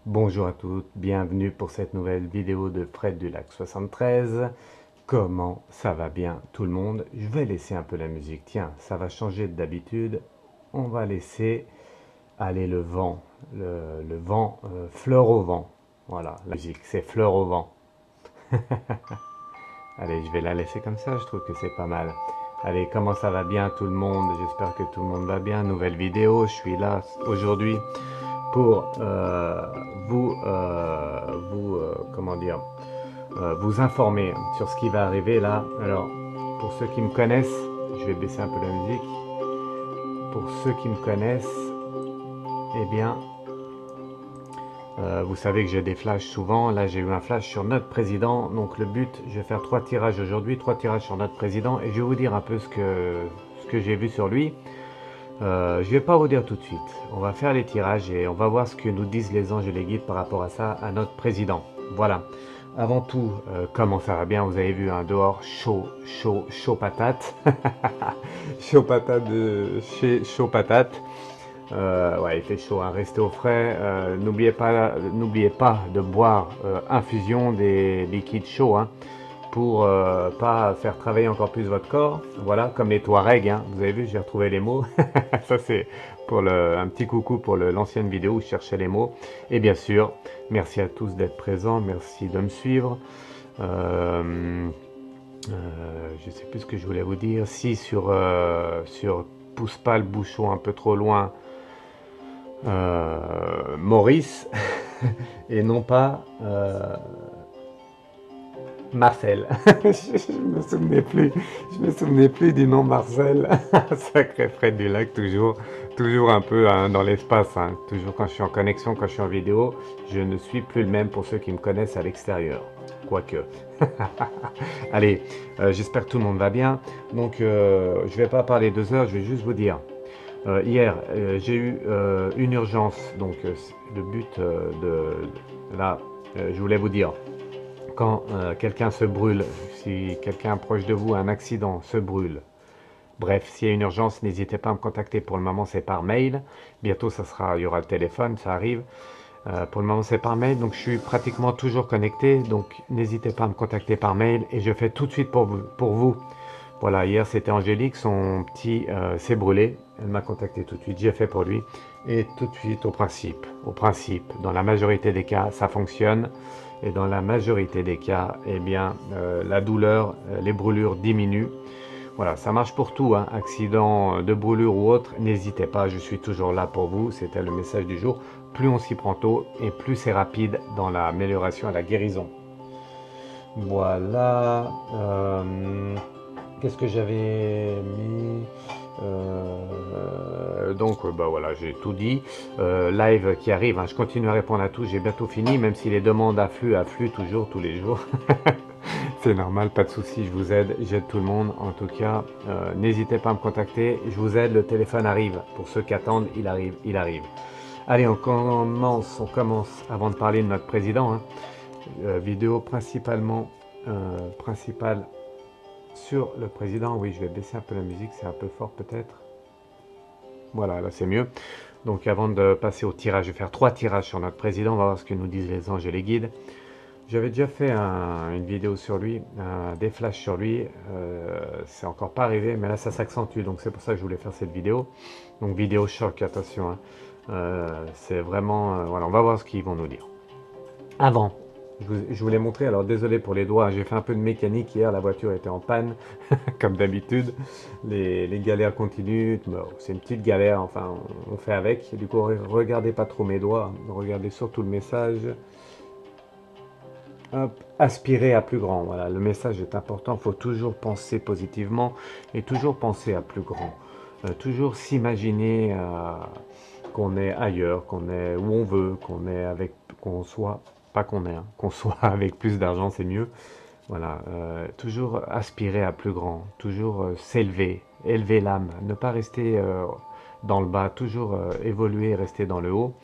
Bonjour à toutes, bienvenue pour cette nouvelle vidéo de Fred du Lac 73. Comment ça va bien tout le monde? Je vais laisser un peu la musique, tiens, ça va changer d'habitude. On va laisser aller le vent, le vent, fleur au vent. Voilà, la musique, c'est fleur au vent. Allez, je vais la laisser comme ça, je trouve que c'est pas mal. Allez, comment ça va bien tout le monde? J'espère que tout le monde va bien. Nouvelle vidéo, je suis là aujourd'hui pour comment dire, vous informer sur ce qui va arriver là. Alors, pour ceux qui me connaissent, je vais baisser un peu la musique. Pour ceux qui me connaissent, eh bien, vous savez que j'ai des flashs souvent. Là, j'ai eu un flash sur notre président. Donc, le but, je vais faire 3 tirages aujourd'hui, 3 tirages sur notre président, et je vais vous dire un peu ce que j'ai vu sur lui. Je ne vais pas vous dire tout de suite. On va faire les tirages et on va voir ce que nous disent les anges et les guides par rapport à ça, à notre président. Voilà. Avant tout, comment ça va bien? Vous avez vu un dehors chaud, chaud, chaud patate. Chaud patate de chez chaud patate. Ouais, il fait chaud, hein. Restez au frais. N'oubliez pas de boire infusion des liquides chauds, hein, pour pas faire travailler encore plus votre corps. Voilà, comme les Touaregs, hein. Vous avez vu, j'ai retrouvé les mots. Ça, c'est pour un petit coucou pour l'ancienne vidéo où je cherchais les mots. Et bien sûr, merci à tous d'être présents, merci de me suivre. Je sais plus ce que je voulais vous dire. Si sur pousse pas le bouchon un peu trop loin, Maurice, et non pas Marcel. Je me souvenais plus du nom Marcel. Sacré Fred du Lac, toujours un peu, hein, dans l'espace, hein. Toujours quand je suis en connexion, quand je suis en vidéo, je ne suis plus le même pour ceux qui me connaissent à l'extérieur. Quoique. Allez, j'espère que tout le monde va bien. Donc, je vais pas parler 2 heures, je vais juste vous dire. Hier, j'ai eu une urgence. Donc, le but là, je voulais vous dire, quand quelqu'un se brûle, si quelqu'un proche de vous a un accident, se brûle, bref, s'il y a une urgence, n'hésitez pas à me contacter. Pour le moment, c'est par mail. Bientôt, il y aura le téléphone, ça arrive. Pour le moment, c'est par mail, donc je suis pratiquement toujours connecté. Donc, n'hésitez pas à me contacter par mail et je fais tout de suite pour vous. Voilà, hier, c'était Angélique, son petit s'est brûlé. Elle m'a contacté tout de suite, j'ai fait pour lui. Et tout de suite, au principe, dans la majorité des cas, ça fonctionne. Et dans la majorité des cas, eh bien, la douleur, les brûlures diminuent. Voilà, ça marche pour tout, hein. Accident de brûlure ou autre, n'hésitez pas, je suis toujours là pour vous. C'était le message du jour. Plus on s'y prend tôt et plus c'est rapide dans l'amélioration et la guérison. Voilà. Qu'est-ce que j'avais mis? Donc, bah voilà, j'ai tout dit. Live qui arrive, hein, je continue à répondre à tous, j'ai bientôt fini, même si les demandes affluent toujours, tous les jours. C'est normal, pas de souci, je vous aide, j'aide tout le monde. En tout cas, n'hésitez pas à me contacter, je vous aide, le téléphone arrive. Pour ceux qui attendent, il arrive, il arrive. Allez, on commence avant de parler de notre président, hein. Vidéo principale sur le président. Oui, je vais baisser un peu la musique, c'est un peu fort peut-être. Voilà, là c'est mieux. Donc avant de passer au tirage, je vais faire 3 tirages sur notre président, on va voir ce que nous disent les anges et les guides. J'avais déjà fait une vidéo sur lui, des flashs sur lui, c'est encore pas arrivé, mais là ça s'accentue, donc c'est pour ça que je voulais faire cette vidéo. Donc vidéo choc, attention, hein. C'est vraiment, voilà, on va voir ce qu'ils vont nous dire. Avant, je voulais montrer, alors désolé pour les doigts, j'ai fait un peu de mécanique hier, la voiture était en panne, comme d'habitude. Les galères continuent, bon, c'est une petite galère, enfin on fait avec. Du coup, regardez pas trop mes doigts, regardez surtout le message. Hop, aspirer à plus grand, voilà, le message est important, il faut toujours penser positivement et toujours penser à plus grand. Toujours s'imaginer qu'on est ailleurs, qu'on est où on veut, qu'on soit, pas qu'on est, hein, qu'on soit avec plus d'argent, c'est mieux. Voilà, toujours aspirer à plus grand, toujours s'élever, élever l'âme, ne pas rester dans le bas, toujours évoluer, rester dans le haut,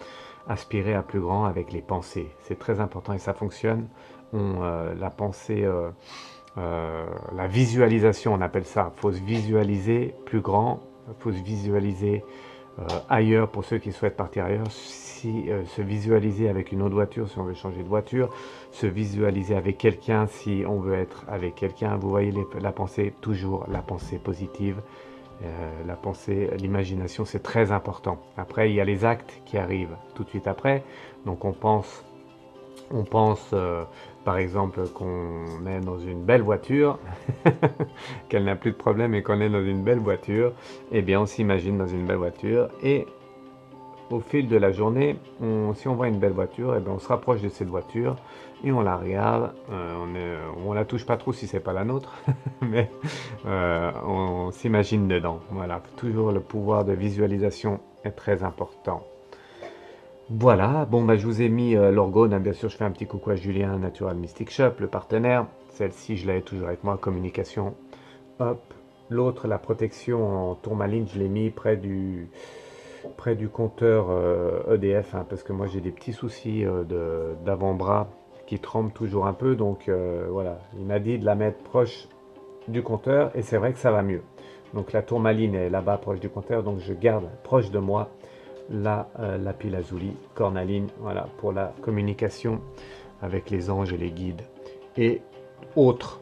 aspirer à plus grand avec les pensées. C'est très important et ça fonctionne. La pensée, la visualisation, on appelle ça. Il faut se visualiser plus grand, il faut se visualiser ailleurs pour ceux qui souhaitent partir ailleurs, se visualiser avec une autre voiture si on veut changer de voiture, se visualiser avec quelqu'un si on veut être avec quelqu'un. Vous voyez la pensée, toujours la pensée positive, la pensée, l'imagination, c'est très important. Après, il y a les actes qui arrivent tout de suite après. Donc on pense par exemple qu'on est dans une belle voiture, qu'elle n'a plus de problème et qu'on est dans une belle voiture. Eh bien, on s'imagine dans une belle voiture et au fil de la journée, si on voit une belle voiture, eh bien on se rapproche de cette voiture et on la regarde. On la touche pas trop si c'est pas la nôtre, mais on s'imagine dedans. Voilà, toujours le pouvoir de visualisation est très important. Voilà, bon bah je vous ai mis l'orgone, hein, bien sûr je fais un petit coucou à Julien, Natural Mystic Shop, le partenaire. Celle-ci je l'ai toujours avec moi, communication. Hop, l'autre, la protection en tourmaline, je l'ai mis près du compteur EDF, hein, parce que moi j'ai des petits soucis d'avant-bras qui tremblent toujours un peu, donc voilà, il m'a dit de la mettre proche du compteur et c'est vrai que ça va mieux. Donc la tourmaline est là-bas proche du compteur, donc je garde proche de moi la lapis-lazuli, cornaline, voilà, pour la communication avec les anges et les guides et autres.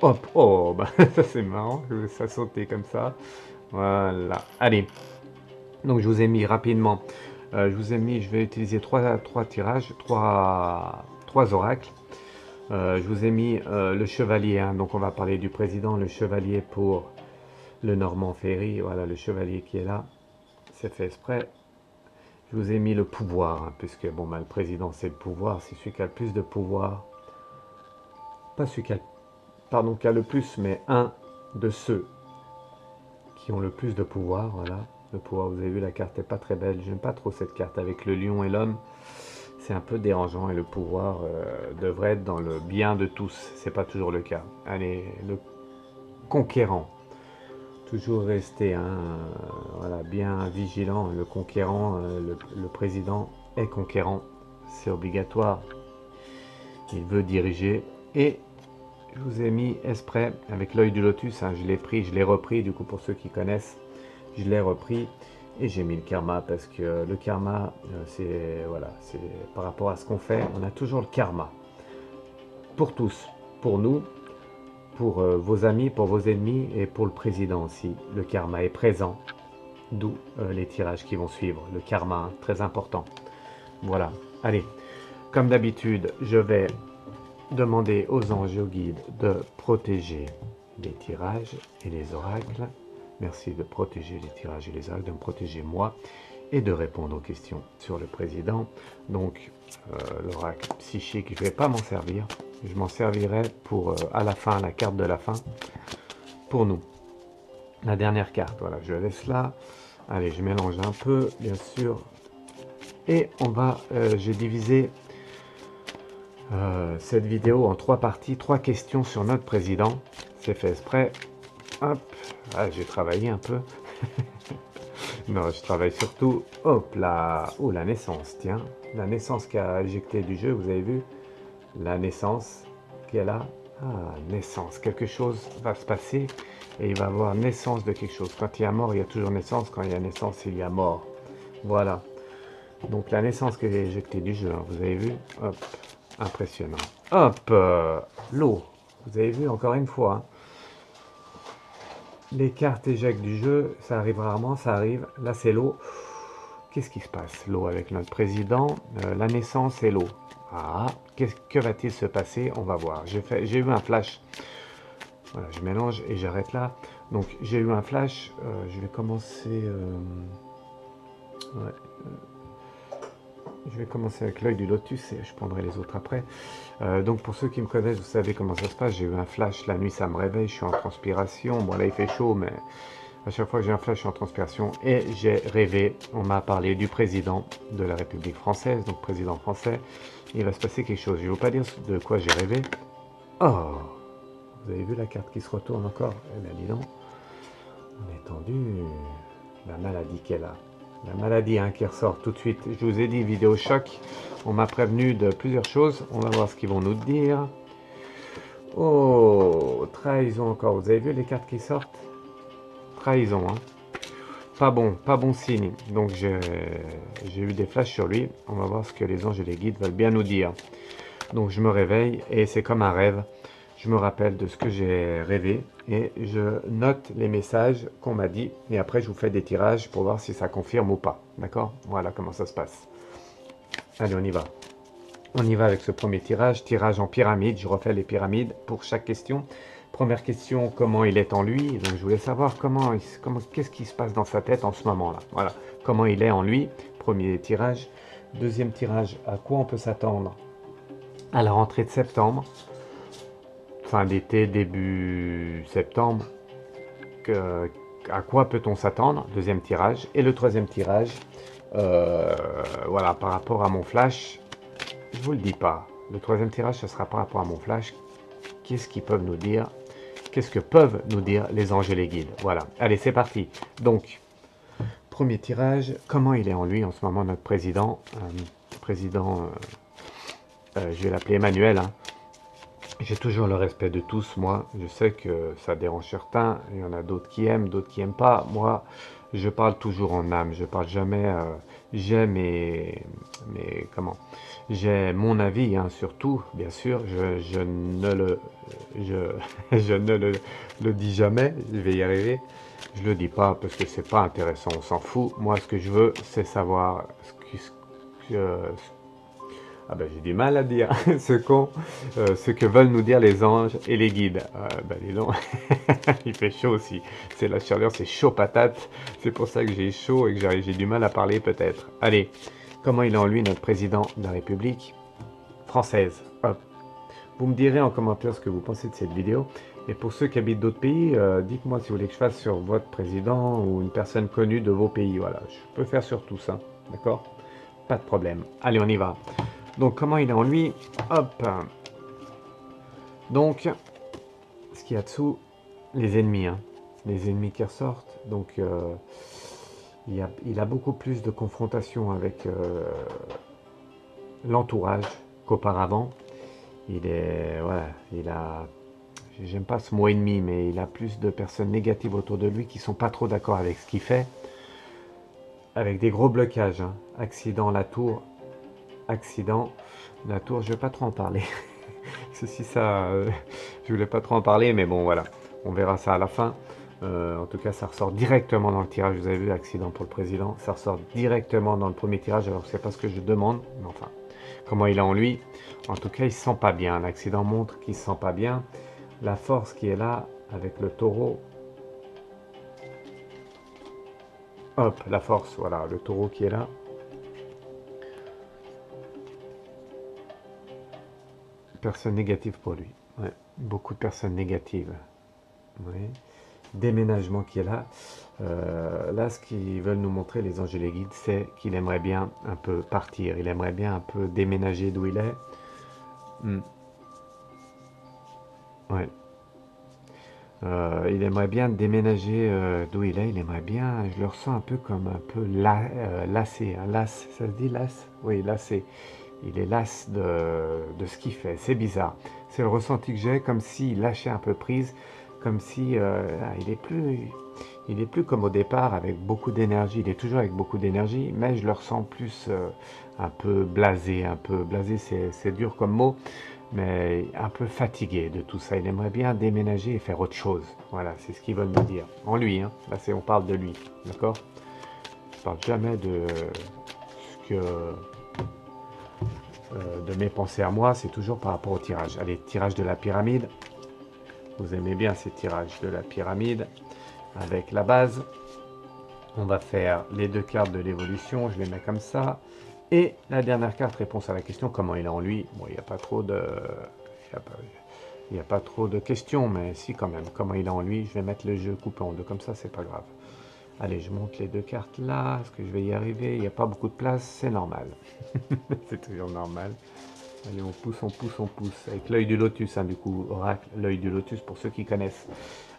Hop, oh, bah ça c'est marrant, ça sautait comme ça. Voilà, allez. Donc je vous ai mis rapidement, je vais utiliser trois tirages, trois oracles. Je vous ai mis le chevalier, hein, donc on va parler du président, le chevalier pour le Normand Ferry, voilà le chevalier qui est là, c'est fait exprès. Je vous ai mis le pouvoir, hein, puisque bon, bah, le président c'est le pouvoir, c'est celui qui a le plus de pouvoir, pas celui qui a, pardon, qui a le plus, mais un de ceux qui ont le plus de pouvoir, voilà. Le pouvoir, vous avez vu, la carte n'est pas très belle, j'aime pas trop cette carte avec le lion et l'homme, c'est un peu dérangeant et le pouvoir devrait être dans le bien de tous, c'est pas toujours le cas. Allez, le conquérant, toujours rester voilà, bien vigilant, le conquérant, le président est conquérant, c'est obligatoire, il veut diriger. Et je vous ai mis exprès avec l'œil du lotus, hein, je l'ai pris, je l'ai repris, du coup pour ceux qui connaissent, je l'ai repris et j'ai mis le karma parce que le karma, c'est voilà, c'est par rapport à ce qu'on fait, on a toujours le karma. Pour tous, pour nous, pour vos amis, pour vos ennemis et pour le président aussi. Le karma est présent, d'où les tirages qui vont suivre. Le karma, hein, très important. Voilà, allez, comme d'habitude, je vais demander aux anges et aux guides de protéger les tirages et les oracles. Merci de protéger les tirages et les oracles, de me protéger moi et de répondre aux questions sur le président. Donc, l'oracle psychique, je ne vais pas m'en servir. Je m'en servirai pour, à la fin, la carte de la fin, pour nous. La dernière carte, voilà, je la laisse là. Allez, je mélange un peu, bien sûr. Et on va, j'ai divisé cette vidéo en 3 parties, 3 questions sur notre président. C'est fait exprès. Hop, ah, j'ai travaillé un peu. Non, je travaille surtout, hop là, oh la naissance, tiens, la naissance qui a éjecté du jeu, vous avez vu, la naissance qui est là, ah, naissance, quelque chose va se passer et il va y avoir naissance de quelque chose. Quand il y a mort, il y a toujours naissance, quand il y a naissance, il y a mort. Voilà, donc la naissance qui est éjectée du jeu, hein, vous avez vu, hop, impressionnant. Hop, l'eau, vous avez vu encore une fois, hein. Les cartes éjectent du jeu, ça arrive rarement, ça arrive. Là, c'est l'eau. Qu'est-ce qui se passe, l'eau, avec notre président? La naissance et l'eau. Ah, que va-t-il se passer? On va voir. J'ai eu un flash. Voilà, je mélange et j'arrête là. Donc, j'ai eu un flash. Je vais commencer... ouais, je vais commencer avec l'œil du lotus et je prendrai les autres après. Donc pour ceux qui me connaissent, vous savez comment ça se passe. J'ai eu un flash, la nuit ça me réveille, je suis en transpiration. Bon là il fait chaud, mais à chaque fois que j'ai un flash, je suis en transpiration. Et j'ai rêvé, on m'a parlé du président de la République française, donc président français. Il va se passer quelque chose. Je ne vais vous pas dire de quoi j'ai rêvé. Oh, vous avez vu la carte qui se retourne encore? Eh bien dis donc, on est tendu. La maladie qu'elle a. La maladie hein, qui ressort tout de suite. Je vous ai dit, vidéo choc. On m'a prévenu de plusieurs choses. On va voir ce qu'ils vont nous dire. Oh, trahison encore. Vous avez vu les cartes qui sortent? Trahison. Hein. pas bon signe. Donc j'ai eu des flashs sur lui. On va voir ce que les anges et les guides veulent bien nous dire. Donc je me réveille et c'est comme un rêve. Je me rappelle de ce que j'ai rêvé et je note les messages qu'on m'a dit. Et après je vous fais des tirages pour voir si ça confirme ou pas. D'accord? Voilà comment ça se passe. Allez, on y va. On y va avec ce premier tirage. Tirage en pyramide. Je refais les pyramides pour chaque question. Première question, comment il est en lui? Donc je voulais savoir qu'est-ce qui se passe dans sa tête en ce moment-là. Voilà, comment il est en lui. Premier tirage. Deuxième tirage, à quoi on peut s'attendre à la rentrée de septembre, fin d'été, début septembre. À quoi peut-on s'attendre? Deuxième tirage. Et le troisième tirage, voilà, par rapport à mon flash, je vous le dis pas. Le troisième tirage, ce sera par rapport à mon flash. Qu'est-ce qu'ils peuvent nous dire? Qu'est-ce que peuvent nous dire les anges et les guides? Voilà, allez, c'est parti. Donc, premier tirage, comment il est en lui en ce moment, notre président? Je vais l'appeler Emmanuel. Hein. J'ai toujours le respect de tous, moi. Je sais que ça dérange certains. Il y en a d'autres qui aiment, d'autres qui n'aiment pas. Moi, je parle toujours en âme. Je parle jamais... j'ai comment? J'ai mon avis, hein, surtout, bien sûr. Je ne le... je ne le dis jamais. Je vais y arriver. Je le dis pas parce que c'est pas intéressant. On s'en fout. Moi, ce que je veux, c'est savoir ah ben, j'ai du mal à dire ce que veulent nous dire les anges et les guides. Ben dis donc, il fait chaud aussi. C'est la chaleur, c'est chaud patate. C'est pour ça que j'ai chaud et que j'ai du mal à parler peut-être. Allez, comment il est en lui notre président de la République française? Hop. Vous me direz en commentaire ce que vous pensez de cette vidéo. Et pour ceux qui habitent d'autres pays, dites-moi si vous voulez que je fasse sur votre président ou une personne connue de vos pays. Voilà, je peux faire sur tout ça. D'accord? Pas de problème. Allez, on y va. Donc, comment il est en lui? Hop. Donc, ce qu'il y a dessous, les ennemis. Hein. Les ennemis qui ressortent. Donc, il a beaucoup plus de confrontation avec l'entourage qu'auparavant. Voilà, j'aime pas ce mot ennemi, mais il a plus de personnes négatives autour de lui qui sont pas trop d'accord avec ce qu'il fait. Avec des gros blocages. Hein. Accident, la tour. Accident, la tour, je vais pas trop en parler. Je voulais pas trop en parler, mais bon, voilà. On verra ça à la fin. En tout cas, ça ressort directement dans le tirage. Vous avez vu, accident pour le président. Ça ressort directement dans le premier tirage. Alors, c'est pas ce que je demande. Mais enfin, comment il est en lui. En tout cas, il se sent pas bien. L'accident montre qu'il se sent pas bien. La force qui est là, avec le taureau. Hop, la force, voilà, le taureau qui est là. Personnes négatives pour lui. Ouais. Beaucoup de personnes négatives. Ouais. Déménagement qui est là. Là, ce qu'ils veulent nous montrer, les anges et les guides, c'est qu'il aimerait bien un peu partir. Il aimerait bien un peu déménager d'où il est. Ouais. Il aimerait bien déménager d'où il est. Il aimerait bien, je le ressens un peu comme un peu lassé. Hein. Las, ça se dit las? Oui, lassé. Il est las de ce qu'il fait. C'est bizarre. C'est le ressenti que j'ai, comme s'il lâchait un peu prise, comme si il est plus comme au départ, avec beaucoup d'énergie. Il est toujours avec beaucoup d'énergie, mais je le ressens plus un peu blasé. C'est dur comme mot, mais un peu fatigué de tout ça. Il aimerait bien déménager et faire autre chose. Voilà, c'est ce qu'ils veulent me dire. En lui, hein. Là, on parle de lui, d'accord? Je parle jamais de ce que... de mes pensées à moi, c'est toujours par rapport au tirage. Allez, tirage de la pyramide. Vous aimez bien ces tirages de la pyramide avec la base. On va faire les deux cartes de l'évolution, je les mets comme ça. Et la dernière carte, réponse à la question, comment il est en lui. Bon, il n'y a pas trop de... Il n'y a pas trop de questions, mais si quand même. Comment il est en lui, je vais mettre le jeu coupé en deux, comme ça, c'est pas grave. Allez, je monte les deux cartes là. Est-ce que je vais y arriver? Il n'y a pas beaucoup de place, c'est normal. C'est toujours normal. Allez, on pousse, on pousse, on pousse. Avec l'œil du lotus, hein, du coup, oracle, l'œil du lotus pour ceux qui connaissent.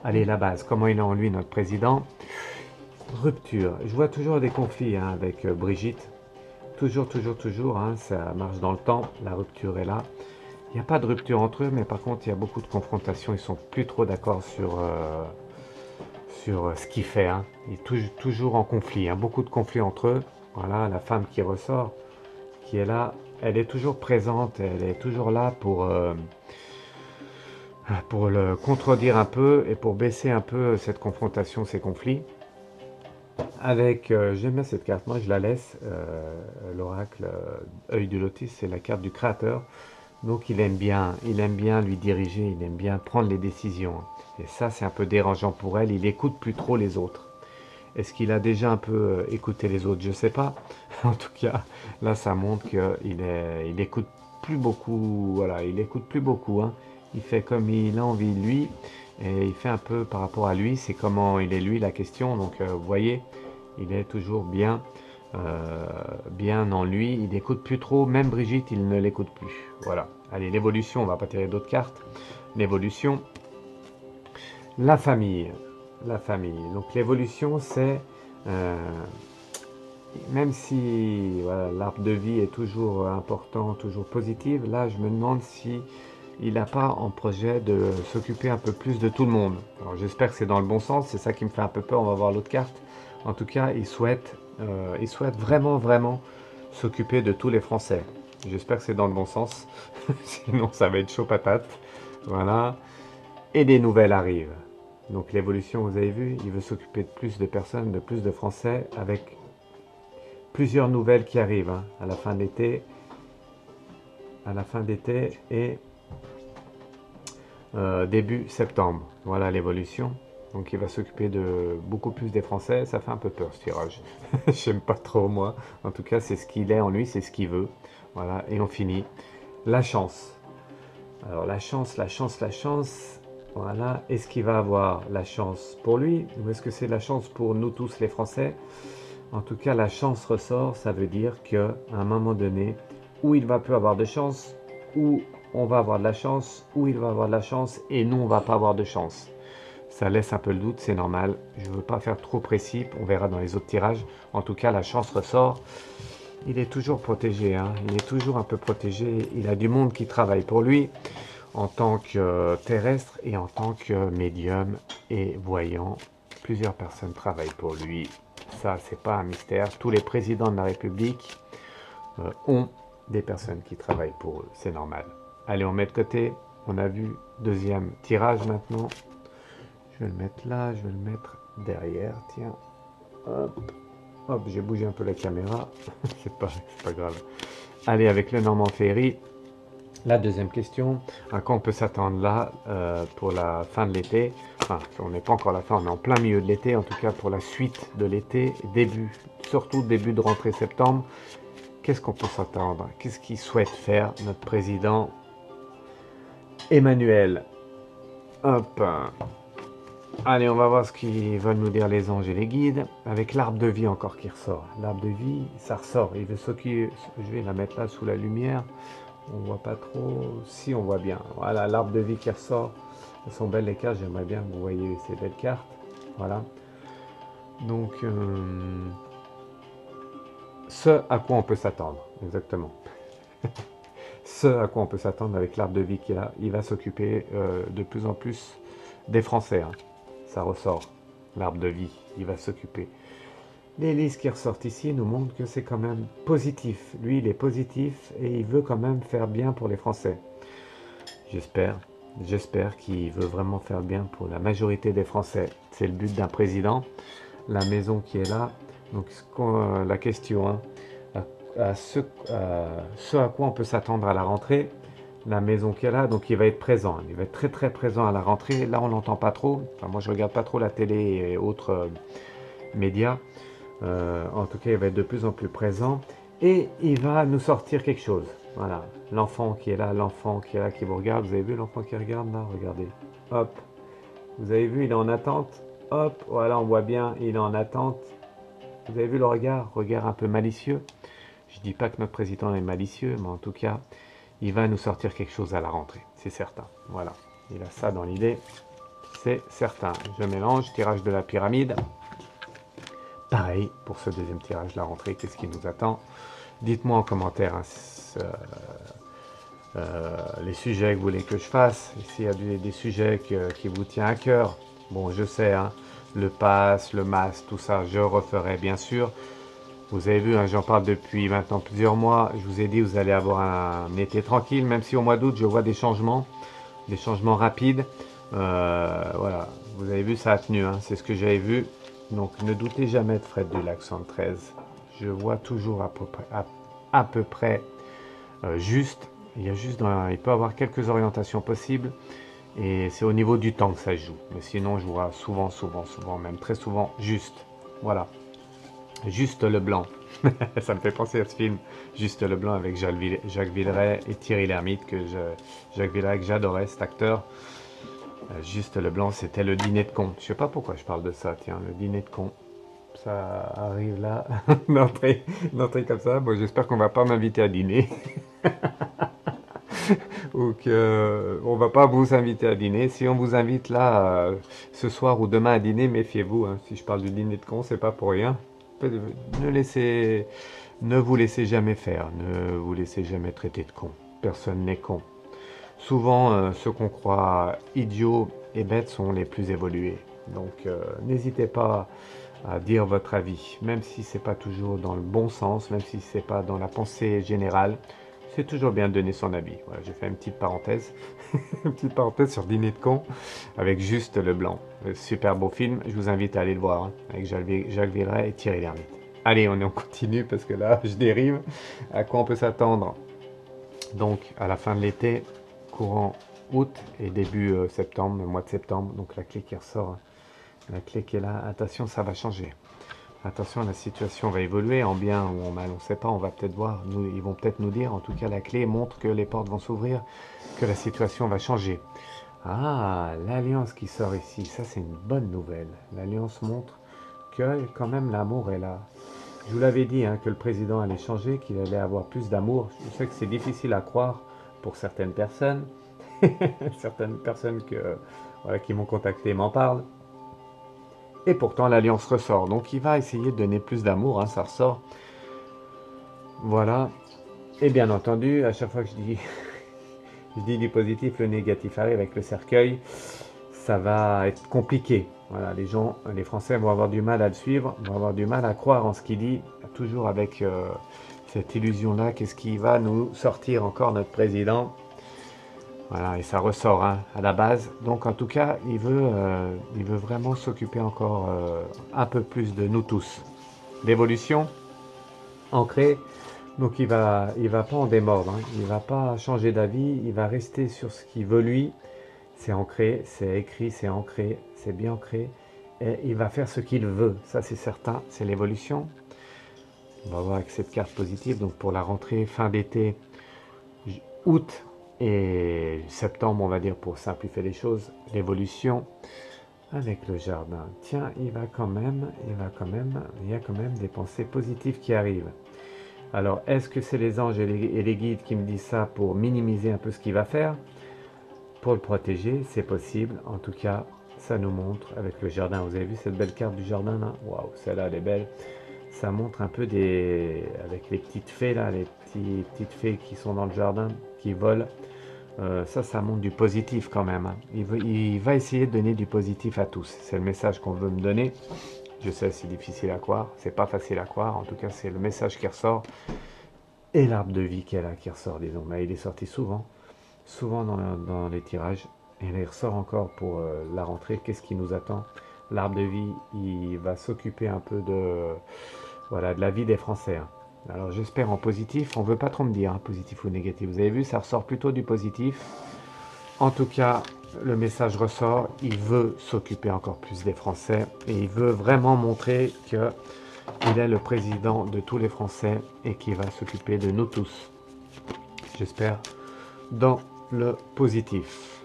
Allez, la base. Comment il est en lui, notre président? Rupture. Je vois toujours des conflits hein, avec Brigitte. Toujours, hein, ça marche dans le temps. La rupture est là. Il n'y a pas de rupture entre eux, mais par contre, il y a beaucoup de confrontations. Ils sont plus trop d'accord sur ce qu'il fait. Hein. Il est toujours en conflit, hein. Beaucoup de conflits entre eux. Voilà, la femme qui ressort, qui est là, elle est toujours présente, elle est toujours là pour le contredire un peu et pour baisser un peu cette confrontation, ces conflits. Avec, j'aime bien cette carte, moi je la laisse, l'oracle œil du lotus, c'est la carte du créateur. Donc il aime bien lui diriger, il aime bien prendre les décisions. Et ça c'est un peu dérangeant pour elle, il écoute plus trop les autres. Est-ce qu'il a déjà un peu écouté les autres? Je sais pas. En tout cas, là ça montre qu'il écoute plus beaucoup, voilà, il écoute plus beaucoup, hein. Il fait comme il a envie de lui, et il fait un peu par rapport à lui, c'est comment il est lui la question. Donc vous voyez, il est toujours bien en lui, il n'écoute plus trop, même Brigitte il ne l'écoute plus. Voilà, allez, l'évolution, on va pas tirer d'autres cartes. L'évolution, la famille, la famille. Donc l'évolution c'est, euh, même si voilà, l'arbre de vie est toujours important, toujours positif, là je me demande si il n'a pas en projet de s'occuper un peu plus de tout le monde. Alors j'espère que c'est dans le bon sens, c'est ça qui me fait un peu peur, on va voir l'autre carte. En tout cas, il souhaite vraiment, vraiment s'occuper de tous les Français. J'espère que c'est dans le bon sens, sinon ça va être chaud patate. Voilà. Et des nouvelles arrivent. Donc l'évolution, vous avez vu, il veut s'occuper de plus de personnes, de plus de Français, avec plusieurs nouvelles qui arrivent hein, à la fin de l'été. À la fin d'été et début septembre. Voilà l'évolution. Donc il va s'occuper de beaucoup plus des Français. Ça fait un peu peur ce tirage. J'aime pas trop moi. En tout cas c'est ce qu'il est en lui, c'est ce qu'il veut. Voilà, et on finit. La chance. Alors la chance, la chance, la chance. Voilà, est-ce qu'il va avoir la chance pour lui ou est-ce que c'est la chance pour nous tous les Français? En tout cas la chance ressort, ça veut dire qu'à un moment donné, où il va plus avoir de chance, ou on va avoir de la chance, ou il va avoir de la chance, et nous on va pas avoir de chance. Ça laisse un peu le doute, c'est normal. Je ne veux pas faire trop précis, on verra dans les autres tirages. En tout cas, la chance ressort. Il est toujours protégé, hein. Il est toujours un peu protégé. Il a du monde qui travaille pour lui, en tant que terrestre et en tant que médium et voyant. Plusieurs personnes travaillent pour lui. Ça, c'est pas un mystère. Tous les présidents de la République ont des personnes qui travaillent pour eux. C'est normal. Allez, on met de côté. On a vu deuxième tirage maintenant. Je vais le mettre là, je vais le mettre derrière. Tiens. Hop. Hop, j'ai bougé un peu la caméra. c'est pas grave. Allez, avec le Normand Ferry. La deuxième question, à quoi on peut s'attendre là pour la fin de l'été? Enfin, on n'est pas encore à la fin, on est en plein milieu de l'été, en tout cas pour la suite de l'été, surtout début de rentrée septembre. Qu'est-ce qu'on peut s'attendre? Qu'est-ce qu'il souhaite faire notre président Emmanuel? Hop. Allez, on va voir ce qu'ils veulent nous dire les anges et les guides. Avec l'arbre de vie encore qui ressort. L'arbre de vie, ça ressort. Il veut s'occuper. Je vais la mettre là sous la lumière. On voit pas trop. Si, on voit bien. Voilà, l'arbre de vie qui ressort. Elles sont belles les cartes. J'aimerais bien que vous voyez ces belles cartes. Voilà. Donc, ce à quoi on peut s'attendre. Exactement. Ce à quoi on peut s'attendre avec l'arbre de vie qu'il a. Il va s'occuper de plus en plus des Français. Hein. Ça ressort. L'arbre de vie. Il va s'occuper. Les listes qui ressortent ici nous montrent que c'est quand même positif. Lui, il est positif et il veut quand même faire bien pour les Français. J'espère qu'il veut vraiment faire bien pour la majorité des Français. C'est le but d'un président. La maison qui est là. Donc, la question, hein, ce à quoi on peut s'attendre à la rentrée. La maison qui est là, donc il va être présent. Il va être très très présent à la rentrée. Là, on l'entend pas trop. Enfin, moi, je regarde pas trop la télé et autres médias. En tout cas, il va être de plus en plus présent et il va nous sortir quelque chose. Voilà, l'enfant qui est là, qui vous regarde. Vous avez vu l'enfant qui regarde là? Regardez. Hop. Vous avez vu, il est en attente. Hop, voilà, on voit bien, il est en attente. Vous avez vu le regard un peu malicieux. Je dis pas que notre président est malicieux, mais en tout cas, il va nous sortir quelque chose à la rentrée, c'est certain. Voilà, il a ça dans l'idée, c'est certain. Je mélange, tirage de la pyramide. Pareil pour ce deuxième tirage de la rentrée, qu'est-ce qui nous attend? Dites-moi en commentaire hein, les sujets que vous voulez que je fasse, s'il y a des sujets qui vous tiennent à cœur. Bon, je sais, hein, le pass, le masque, tout ça, je referai bien sûr. Vous avez vu, hein, j'en parle depuis maintenant plusieurs mois. Je vous ai dit, vous allez avoir un été tranquille, même si au mois d'août, je vois des changements rapides. Voilà, vous avez vu, ça a tenu, hein, c'est ce que j'avais vu. Donc, ne doutez jamais de Fred Dulac 73. Je vois toujours à peu près juste. Il peut y avoir quelques orientations possibles. Et c'est au niveau du temps que ça se joue. Mais sinon, je vois souvent, même très souvent, juste. Voilà. Juste Leblanc. Ça me fait penser à ce film, Juste Leblanc, avec Jacques Villeray et Thierry Lhermitte, Jacques Villeray, que j'adorais, cet acteur. Juste Leblanc, c'était le dîner de con. Je sais pas pourquoi je parle de ça, tiens, le dîner de con. Ça arrive là, d'entrée comme ça. Bon, j'espère qu'on va pas m'inviter à dîner. Ou que on va pas vous inviter à dîner. Si on vous invite là, ce soir ou demain à dîner, méfiez-vous, hein. Si je parle du dîner de con, c'est pas pour rien. Ne vous laissez jamais faire, ne vous laissez jamais traiter de con. Personne n'est con. Souvent, ceux qu'on croit idiots et bêtes sont les plus évolués. Donc, n'hésitez pas à dire votre avis, même si c'est pas toujours dans le bon sens, même si c'est pas dans la pensée générale. C'est toujours bien de donner son avis. Voilà, j'ai fait une petite parenthèse, une petite parenthèse sur Dîner de con avec Juste Leblanc. Super beau film, je vous invite à aller le voir, hein, avec Jacques Villeray et Thierry Lhermitte. Allez, on continue parce que là, je dérive. À quoi on peut s'attendre? Donc, à la fin de l'été, courant août et début septembre, le mois de septembre. Donc, la clé qui ressort, hein. La clé qui est là. Attention, ça va changer. Attention, la situation va évoluer, en bien ou en mal, on ne sait pas, on va peut-être voir, ils vont peut-être nous dire, en tout cas la clé montre que les portes vont s'ouvrir, que la situation va changer. Ah, l'alliance qui sort ici, ça c'est une bonne nouvelle. L'alliance montre que quand même l'amour est là. Je vous l'avais dit, hein, que le président allait changer, qu'il allait avoir plus d'amour. Je sais que c'est difficile à croire pour certaines personnes, certaines personnes voilà, qui m'ont contacté m'en parlent. Et pourtant, l'alliance ressort. Donc, il va essayer de donner plus d'amour, hein, ça ressort. Voilà. Et bien entendu, à chaque fois que je dis du positif, le négatif arrive avec le cercueil. Ça va être compliqué. Voilà, les Français vont avoir du mal à le suivre, vont avoir du mal à croire en ce qu'il dit, toujours avec cette illusion-là. Qu'est-ce qui va nous sortir encore notre président? Voilà, et ça ressort, hein, à la base. Donc en tout cas, il veut vraiment s'occuper encore un peu plus de nous tous. L'évolution ancrée, donc il va pas en démordre, hein. Il va pas changer d'avis, il va rester sur ce qu'il veut lui. C'est ancré, c'est écrit, c'est ancré, c'est bien ancré. Et il va faire ce qu'il veut, ça c'est certain, c'est l'évolution. On va voir avec cette carte positive, donc pour la rentrée fin d'été, août et septembre, on va dire, pour simplifier les choses, l'évolution avec le jardin. Tiens, il y a quand même des pensées positives qui arrivent. Alors, est-ce que c'est les anges et les guides qui me disent ça pour minimiser un peu ce qu'il va faire? Pour le protéger, c'est possible. En tout cas, ça nous montre avec le jardin. Vous avez vu cette belle carte du jardin là? Waouh, celle-là, elle est belle. Ça montre un peu avec les petites fées là, les petites fées qui sont dans le jardin, qui volent. Ça montre du positif quand même, hein. Il va essayer de donner du positif à tous. C'est le message qu'on veut me donner. Je sais, c'est difficile à croire, c'est pas facile à croire. En tout cas, c'est le message qui ressort. Et l'arbre de vie qui est là, qui ressort, disons. Mais il est sorti souvent dans les tirages. Et là, il ressort encore pour la rentrée. Qu'est-ce qui nous attend? L'arbre de vie, il va s'occuper un peu voilà, de la vie des Français, hein. Alors j'espère en positif, on ne veut pas trop me dire, hein, positif ou négatif. Vous avez vu, ça ressort plutôt du positif. En tout cas, le message ressort, il veut s'occuper encore plus des Français et il veut vraiment montrer qu'il est le président de tous les Français et qu'il va s'occuper de nous tous. J'espère dans le positif.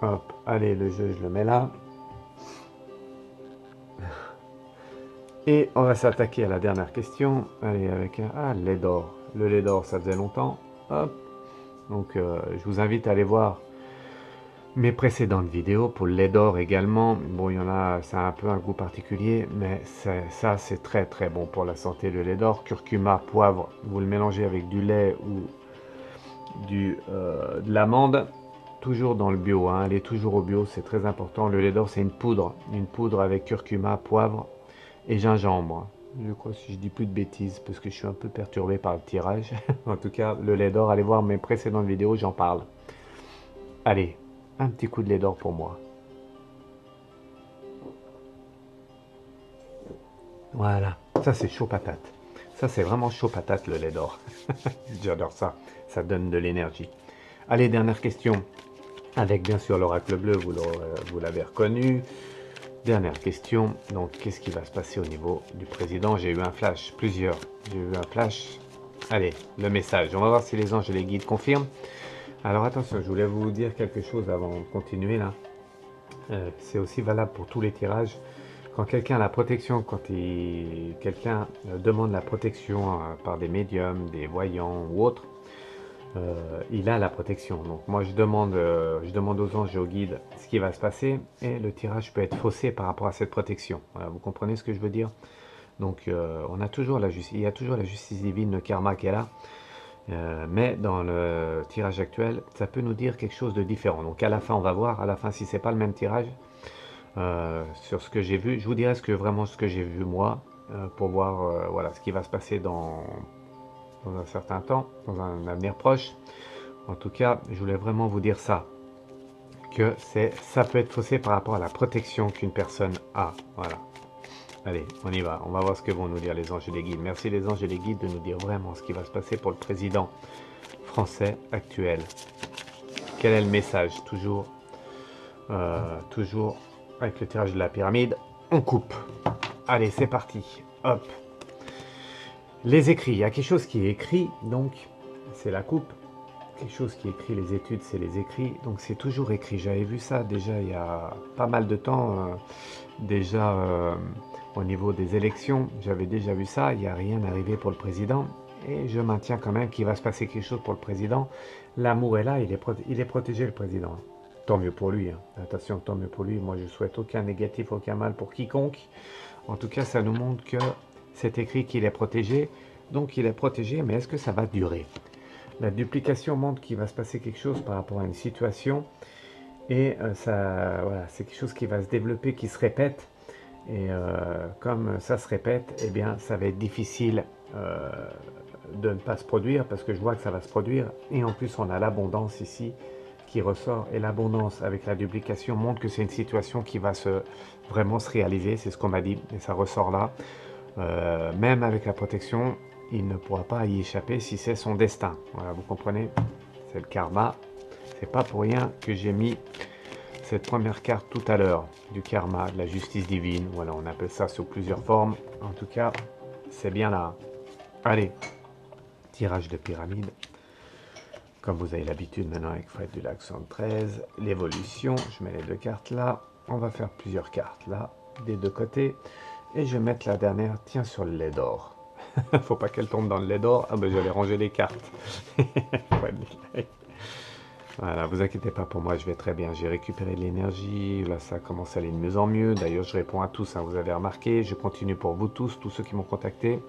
Hop, allez, le jeu, je le mets là. Et on va s'attaquer à la dernière question. Allez, avec le lait d'or. Le lait d'or, ça faisait longtemps. Hop. Donc, je vous invite à aller voir mes précédentes vidéos pour le lait d'or également. Bon, il y en a, ça a un peu un goût particulier, mais ça, c'est très très bon pour la santé, le lait d'or. Curcuma, poivre, vous le mélangez avec du lait ou de l'amande. toujours dans le bio, hein, allez toujours au bio, c'est très important. Le lait d'or, c'est une poudre avec curcuma, poivre et gingembre. Je crois, si je dis plus de bêtises, parce que je suis un peu perturbé par le tirage. En tout cas, le lait d'or, allez voir mes précédentes vidéos, j'en parle. Allez, un petit coup de lait d'or pour moi. Voilà, ça c'est chaud patate. Ça c'est vraiment chaud patate le lait d'or. J'adore ça, ça donne de l'énergie. Allez, dernière question. Avec bien sûr l'oracle bleu, vous l'avez reconnu. Dernière question, donc qu'est-ce qui va se passer au niveau du président? J'ai eu un flash, plusieurs. J'ai eu un flash. Allez, le message. On va voir si les anges et les guides confirment. Alors attention, je voulais vous dire quelque chose avant de continuer là. C'est aussi valable pour tous les tirages. Quand quelqu'un a la protection, quand quelqu'un demande la protection par des médiums, des voyants ou autres, il a la protection. Donc moi je demande aux anges et aux guides ce qui va se passer et le tirage peut être faussé par rapport à cette protection. Voilà, vous comprenez ce que je veux dire? Donc on a toujours il y a toujours la justice divine, le karma qui est là. Mais dans le tirage actuel, ça peut nous dire quelque chose de différent. Donc à la fin, on va voir, à la fin, si c'est pas le même tirage, sur ce que j'ai vu, je vous dirai vraiment ce que j'ai vu moi, pour voir voilà, ce qui va se passer dans un certain temps, dans un avenir proche. En tout cas, je voulais vraiment vous dire ça, que ça peut être faussé par rapport à la protection qu'une personne a. Voilà. Allez, on y va. On va voir ce que vont nous dire les anges et les guides. Merci les anges et les guides de nous dire vraiment ce qui va se passer pour le président français actuel. Quel est le message? Toujours avec le tirage de la pyramide. On coupe. Allez, c'est parti. Hop. Les écrits. Il y a quelque chose qui est écrit, donc c'est la coupe. Quelque chose qui est écrit, les études, c'est les écrits. Donc c'est toujours écrit. J'avais vu ça déjà il y a pas mal de temps. Au niveau des élections, j'avais déjà vu ça. Il n'y a rien arrivé pour le président. Et je maintiens quand même qu'il va se passer quelque chose pour le président. L'amour est là, il est protégé le président. Tant mieux pour lui. Hein. Attention, tant mieux pour lui. Moi, je souhaite aucun négatif, aucun mal pour quiconque. En tout cas, ça nous montre que c'est écrit qu'il est protégé. Donc, il est protégé, mais est-ce que ça va durer? La duplication montre qu'il va se passer quelque chose par rapport à une situation. Et voilà, c'est quelque chose qui va se développer, qui se répète. Et comme ça se répète, eh bien, ça va être difficile de ne pas se produire, parce que je vois que ça va se produire. Et en plus, on a l'abondance ici qui ressort. Et l'abondance avec la duplication montre que c'est une situation qui va vraiment se réaliser. C'est ce qu'on m'a dit. Et ça ressort là. Même avec la protection, il ne pourra pas y échapper si c'est son destin. Voilà, vous comprenez? C'est le karma. C'est pas pour rien que j'ai mis cette première carte tout à l'heure, du karma, de la justice divine. Voilà, on appelle ça sous plusieurs formes. En tout cas, c'est bien là. Allez, tirage de pyramide. Comme vous avez l'habitude maintenant avec Fred du Lac 73. L'évolution, je mets les deux cartes là. On va faire plusieurs cartes là, des deux côtés. Et je vais mettre la dernière, tiens, sur le lait d'or. Faut pas qu'elle tombe dans le lait d'or. Ah ben j'allais ranger les cartes. Voilà, vous inquiétez pas pour moi, je vais très bien. J'ai récupéré de l'énergie, là ça commence à aller de mieux en mieux. D'ailleurs, je réponds à tous, hein, vous avez remarqué. Je continue pour vous tous ceux qui m'ont contacté.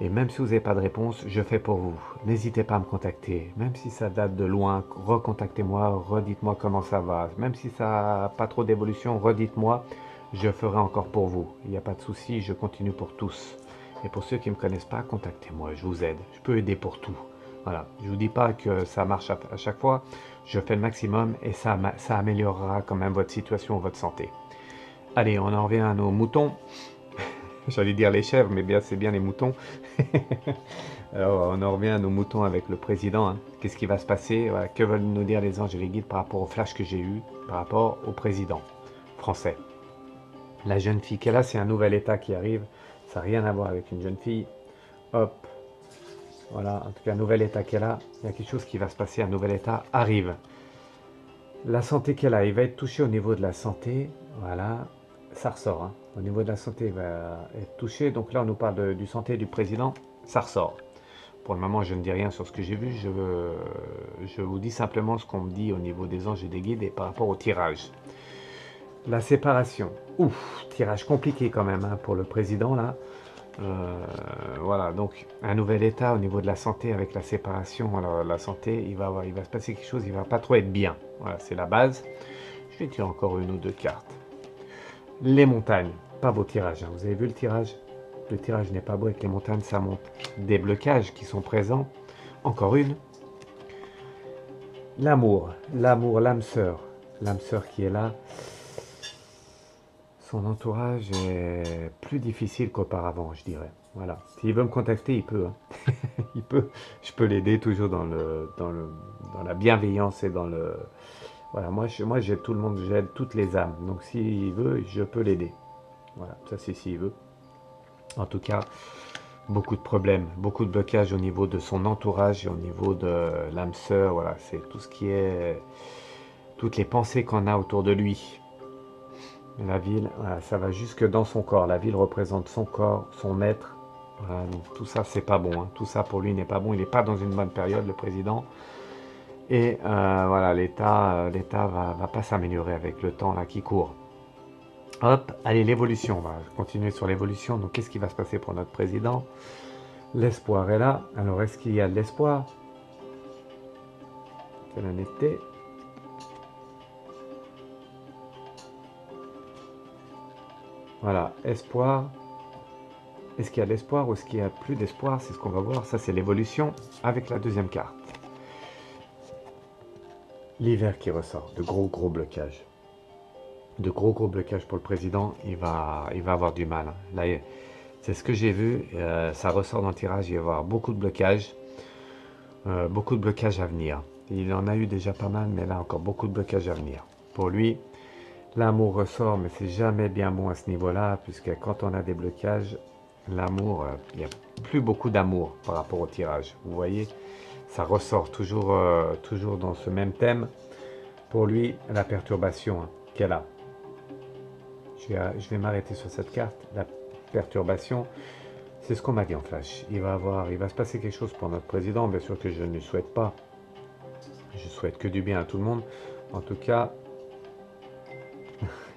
Et même si vous n'avez pas de réponse, je fais pour vous. N'hésitez pas à me contacter. Même si ça date de loin, recontactez-moi, redites-moi comment ça va. Même si ça n'a pas trop d'évolution, redites-moi. Je ferai encore pour vous. Il n'y a pas de souci, je continue pour tous. Et pour ceux qui ne me connaissent pas, contactez-moi, je vous aide. Je peux aider pour tout. Voilà, je ne vous dis pas que ça marche à chaque fois, je fais le maximum et ça améliorera quand même votre situation, votre santé. Allez, on en revient à nos moutons. J'allais dire les chèvres, mais bien c'est bien les moutons. Alors, on en revient à nos moutons avec le président. Hein. Qu'est-ce qui va se passer? Voilà. Que veulent nous dire les anges et les guides par rapport au flash que j'ai eu, par rapport au président français? La jeune fille qu'elle a, c'est un nouvel état qui arrive. Ça n'a rien à voir avec une jeune fille. Hop. Voilà, en tout cas, un nouvel état qu'elle a, il y a quelque chose qui va se passer, un nouvel état arrive. La santé qu'elle a, il va être touché au niveau de la santé, voilà, ça ressort. Hein. Au niveau de la santé, il va être touché, donc là on nous parle du santé du président, ça ressort. Pour le moment, je ne dis rien sur ce que j'ai vu, je vous dis simplement ce qu'on me dit au niveau des anges et des guides et par rapport au tirage. La séparation, ouf, tirage compliqué quand même hein, pour le président là. Voilà, donc un nouvel état au niveau de la santé avec la séparation. Alors la santé, il va se passer quelque chose, il va pas trop être bien. Voilà, c'est la base. Je vais tirer encore une ou deux cartes. Les montagnes, pas beau tirage, hein. Vous avez vu le tirage? Le tirage n'est pas beau avec les montagnes, ça monte. Des blocages qui sont présents. Encore une. L'amour, l'âme sœur qui est là. Son entourage est plus difficile qu'auparavant, je dirais. Voilà. S'il veut me contacter, il peut, hein. Il peut. Je peux l'aider toujours dans la bienveillance et dans le. Voilà. Moi, j'aide tout le monde, j'aide toutes les âmes. Donc, s'il veut, je peux l'aider. Voilà. Ça, c'est s'il veut. En tout cas, beaucoup de problèmes, beaucoup de blocages au niveau de son entourage et au niveau de l'âme sœur. Voilà. C'est tout ce qui est. Toutes les pensées qu'on a autour de lui. La ville, voilà, ça va jusque dans son corps. La ville représente son corps, son être. Voilà, donc tout ça, c'est pas bon, hein. Tout ça pour lui n'est pas bon. Il n'est pas dans une bonne période, le président. Et voilà, l'État va pas s'améliorer avec le temps là qui court. Hop, allez, l'évolution. On va continuer sur l'évolution. Donc, qu'est-ce qui va se passer pour notre président? L'espoir est là. Alors, est-ce qu'il y a de l'espoir? C'est l'honnêteté. Voilà, espoir. Est-ce qu'il y a de l'espoir ou est-ce qu'il n'y a plus d'espoir? C'est ce qu'on va voir. Ça, c'est l'évolution avec la deuxième carte. L'hiver qui ressort. De gros blocages. De gros blocages pour le président. Il va avoir du mal. Là, c'est ce que j'ai vu. Ça ressort dans le tirage. Il va y avoir beaucoup de blocages. Beaucoup de blocages à venir. Il en a eu déjà pas mal, mais là, encore beaucoup de blocages à venir. Pour lui, l'amour ressort, mais c'est jamais bien bon à ce niveau-là, puisque quand on a des blocages, l'amour, il n'y a plus beaucoup d'amour par rapport au tirage. Vous voyez, ça ressort toujours dans ce même thème. Pour lui, la perturbation, hein, qu'elle a. Je vais m'arrêter sur cette carte. La perturbation, c'est ce qu'on m'a dit en flash. Il va se passer quelque chose pour notre président. Bien sûr que je ne souhaite pas. Je souhaite que du bien à tout le monde. En tout cas,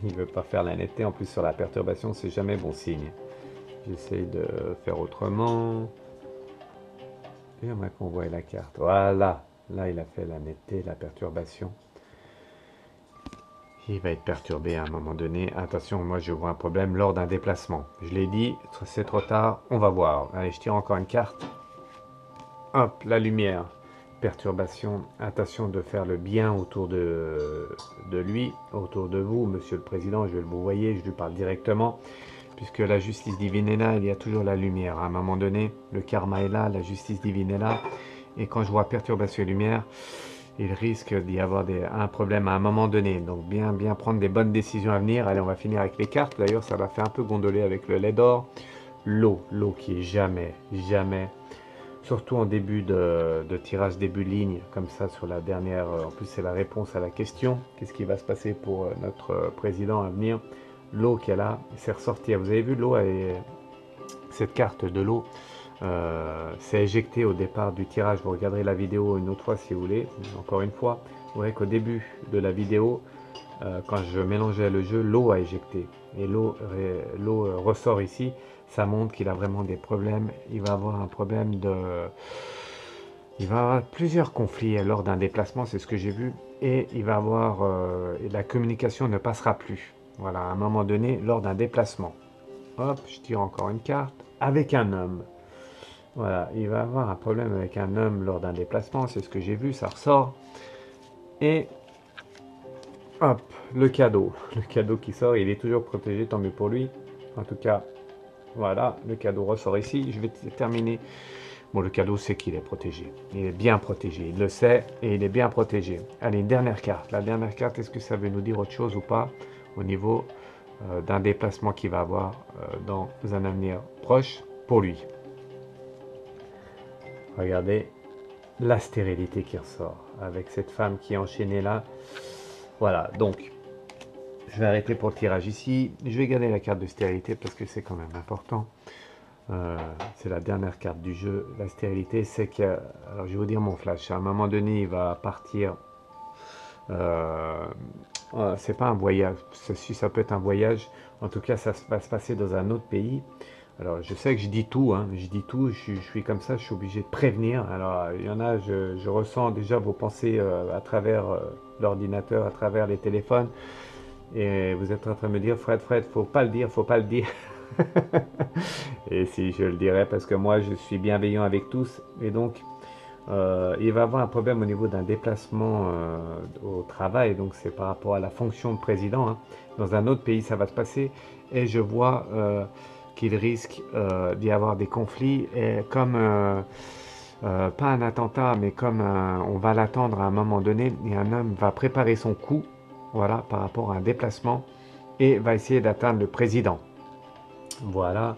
il ne veut pas faire la netteté. En plus, sur la perturbation, c'est jamais bon signe. J'essaye de faire autrement. J'aimerais qu'on voie la carte. Voilà. Là, il a fait la netteté, la perturbation. Il va être perturbé à un moment donné. Attention, moi, je vois un problème lors d'un déplacement. Je l'ai dit, c'est trop tard. On va voir. Allez, je tire encore une carte. Hop, la lumière. Perturbation. Attention de faire le bien autour de lui, autour de vous, Monsieur le Président. Je vais le vous voyez, je lui parle directement. Puisque la justice divine est là, il y a toujours la lumière. À un moment donné, le karma est là, la justice divine est là. Et quand je vois perturbation et lumière, il risque d'y avoir un problème à un moment donné. Donc bien prendre des bonnes décisions à venir. Allez, on va finir avec les cartes. D'ailleurs, ça va faire un peu gondoler avec le lait d'or. L'eau qui est jamais, surtout en début de tirage, début de ligne, comme ça sur la dernière. En plus, c'est la réponse à la question. Qu'est-ce qui va se passer pour notre président à venir? L'eau qu'elle a, c'est ressorti. Vous avez vu, l'eau, cette carte de l'eau, c'est éjecté au départ du tirage. Vous regarderez la vidéo une autre fois si vous voulez. Encore une fois, vous voyez qu'au début de la vidéo, quand je mélangeais le jeu, l'eau a éjecté. Et l'eau ressort ici. Ça montre qu'il a vraiment des problèmes. Il va avoir un problème de... Il va avoir plusieurs conflits lors d'un déplacement, c'est ce que j'ai vu. Et il va avoir... la communication ne passera plus. Voilà, à un moment donné, lors d'un déplacement. Hop, je tire encore une carte. Avec un homme. Voilà, il va avoir un problème avec un homme lors d'un déplacement, c'est ce que j'ai vu, ça ressort. Et hop, le cadeau qui sort, il est toujours protégé, tant mieux pour lui. En tout cas, voilà, le cadeau ressort ici. Je vais terminer. Bon, le cadeau, c'est qu'il est protégé. Il est bien protégé, il le sait et il est bien protégé. Allez, une dernière carte. La dernière carte, est-ce que ça veut nous dire autre chose ou pas au niveau d'un déplacement qu'il va avoir dans un avenir proche pour lui? Regardez la stérilité qui ressort avec cette femme qui est enchaînée là. Voilà, donc je vais arrêter pour le tirage ici. Je vais garder la carte de stérilité parce que c'est quand même important. C'est la dernière carte du jeu. La stérilité, c'est que... Alors je vais vous dire mon flash. À un moment donné, il va partir... c'est pas un voyage. Ça peut être un voyage. En tout cas, ça va se passer dans un autre pays. Alors, je sais que je dis tout, hein, je dis tout, je suis comme ça, je suis obligé de prévenir. Alors, il y en a, je ressens déjà vos pensées à travers l'ordinateur, à travers les téléphones, et vous êtes en train de me dire, Fred, faut pas le dire, faut pas le dire. Et si je le dirais, parce que moi, je suis bienveillant avec tous, et donc, il va avoir un problème au niveau d'un déplacement au travail, donc c'est par rapport à la fonction de président, hein. Dans un autre pays, ça va se passer, et je vois qu'il risque d'y avoir des conflits, et comme, pas un attentat, mais comme on va l'attendre à un moment donné, et un homme va préparer son coup, voilà, par rapport à un déplacement, et va essayer d'atteindre le président. Voilà,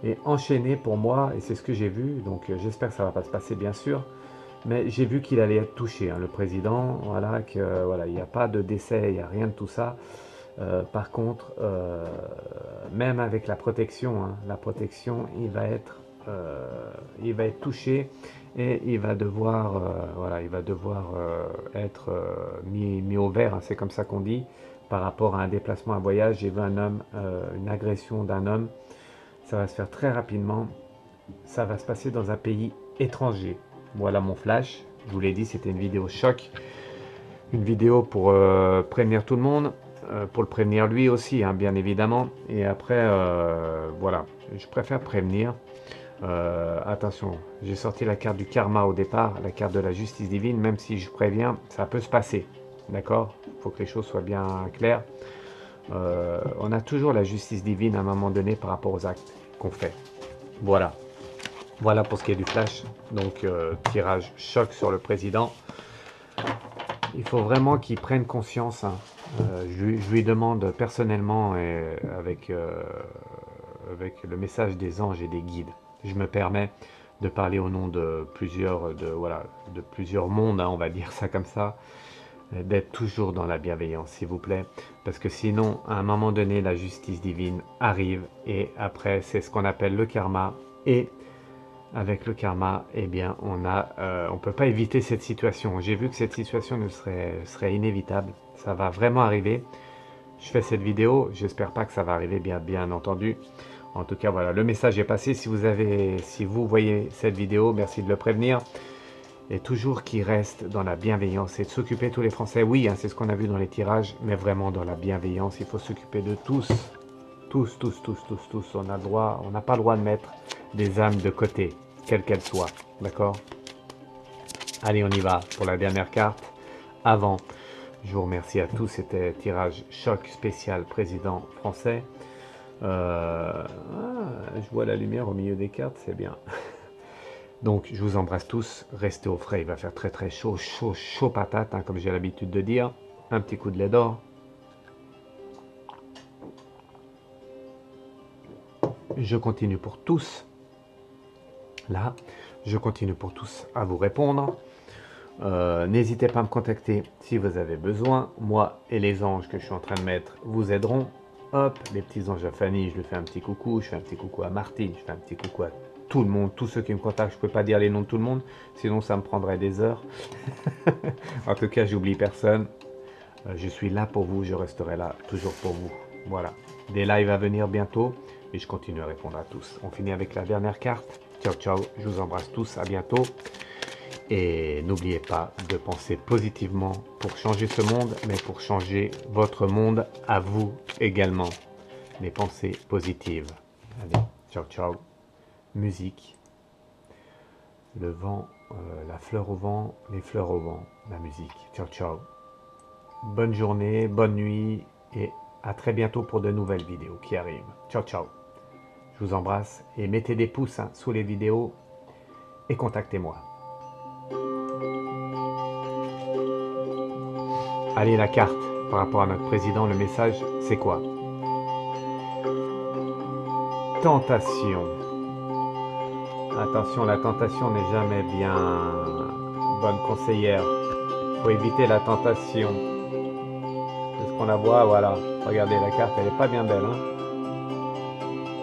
et enchaîner pour moi, et c'est ce que j'ai vu, donc j'espère que ça va pas se passer bien sûr, mais j'ai vu qu'il allait être touché, hein, le président, voilà, que voilà, il n'y a pas de décès, il n'y a rien de tout ça. Par contre, même avec la protection, il va être touché et il va devoir, voilà, il va devoir être mis au vert, hein, c'est comme ça qu'on dit, par rapport à un déplacement, un voyage. J'ai vu un homme, une agression d'un homme, ça va se faire très rapidement, ça va se passer dans un pays étranger. Voilà mon flash, je vous l'ai dit, c'était une vidéo choc, une vidéo pour prévenir tout le monde, pour le prévenir lui aussi, hein, bien évidemment. Et après, voilà, je préfère prévenir. Attention, j'ai sorti la carte du karma au départ, la carte de la justice divine, même si je préviens, ça peut se passer, d'accord? Il faut que les choses soient bien claires. On a toujours la justice divine à un moment donné par rapport aux actes qu'on fait. Voilà. Voilà pour ce qui est du flash. Donc, tirage choc sur le président. Il faut vraiment qu'il prenne conscience, hein. Je lui demande personnellement, et avec le message des anges et des guides, je me permets de parler au nom de plusieurs mondes, hein, on va dire ça comme ça, d'être toujours dans la bienveillance, s'il vous plaît, parce que sinon, à un moment donné, la justice divine arrive, et après, c'est ce qu'on appelle le karma, et avec le karma, eh bien, on peut pas éviter cette situation. J'ai vu que cette situation serait inévitable. Ça va vraiment arriver. Je fais cette vidéo, j'espère pas que ça va arriver, bien entendu. En tout cas, voilà, le message est passé. Si vous voyez cette vidéo, merci de le prévenir. Et toujours qu'il reste dans la bienveillance et de s'occuper de tous les Français. Oui, hein, c'est ce qu'on a vu dans les tirages, mais vraiment dans la bienveillance. Il faut s'occuper de tous. Tous. On n'a pas le droit de mettre des âmes de côté, quelles qu'elles soient. D'accord? Allez, on y va pour la dernière carte. Avant, je vous remercie à tous. C'était tirage choc spécial président français. Je vois la lumière au milieu des cartes, c'est bien. Donc, je vous embrasse tous. Restez au frais. Il va faire très chaud patate, hein, comme j'ai l'habitude de dire. Un petit coup de lait d'or. Je continue pour tous. Là, je continue pour tous à vous répondre. N'hésitez pas à me contacter si vous avez besoin. Moi et les anges que je suis en train de mettre vous aideront. Hop, les petits anges à Fanny, je lui fais un petit coucou. Je fais un petit coucou à Martine. Je fais un petit coucou à tout le monde, tous ceux qui me contactent. Je ne peux pas dire les noms de tout le monde, sinon ça me prendrait des heures. En tout cas, j'oublie personne. Je suis là pour vous, je resterai là toujours pour vous. Voilà, des lives à venir bientôt et je continue à répondre à tous. On finit avec la dernière carte. Ciao, je vous embrasse tous, à bientôt. Et n'oubliez pas de penser positivement pour changer ce monde, mais pour changer votre monde à vous également. Les pensées positives. Allez, ciao. Musique. Le vent, la fleur au vent, les fleurs au vent, la musique. Ciao. Bonne journée, bonne nuit et à très bientôt pour de nouvelles vidéos qui arrivent. Ciao. Je vous embrasse et mettez des pouces, hein, sous les vidéos et contactez-moi. Allez, la carte par rapport à notre président, le message, c'est quoi? Tentation. Attention, la tentation n'est jamais bien bonne conseillère. Il faut éviter la tentation. C'est ce qu'on la voit, voilà. Regardez, la carte, elle n'est pas bien belle, hein.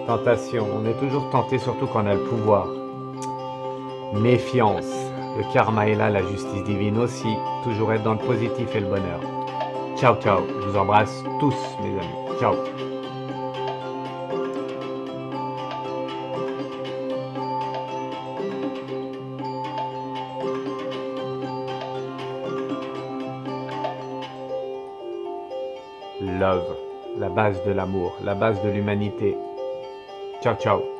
Tentation, on est toujours tenté, surtout quand on a le pouvoir. Méfiance, le karma est là, la justice divine aussi. Toujours être dans le positif et le bonheur. Ciao, je vous embrasse tous, mes amis. Ciao. love, la base de l'amour, la base de l'humanité. Ciao, ciao.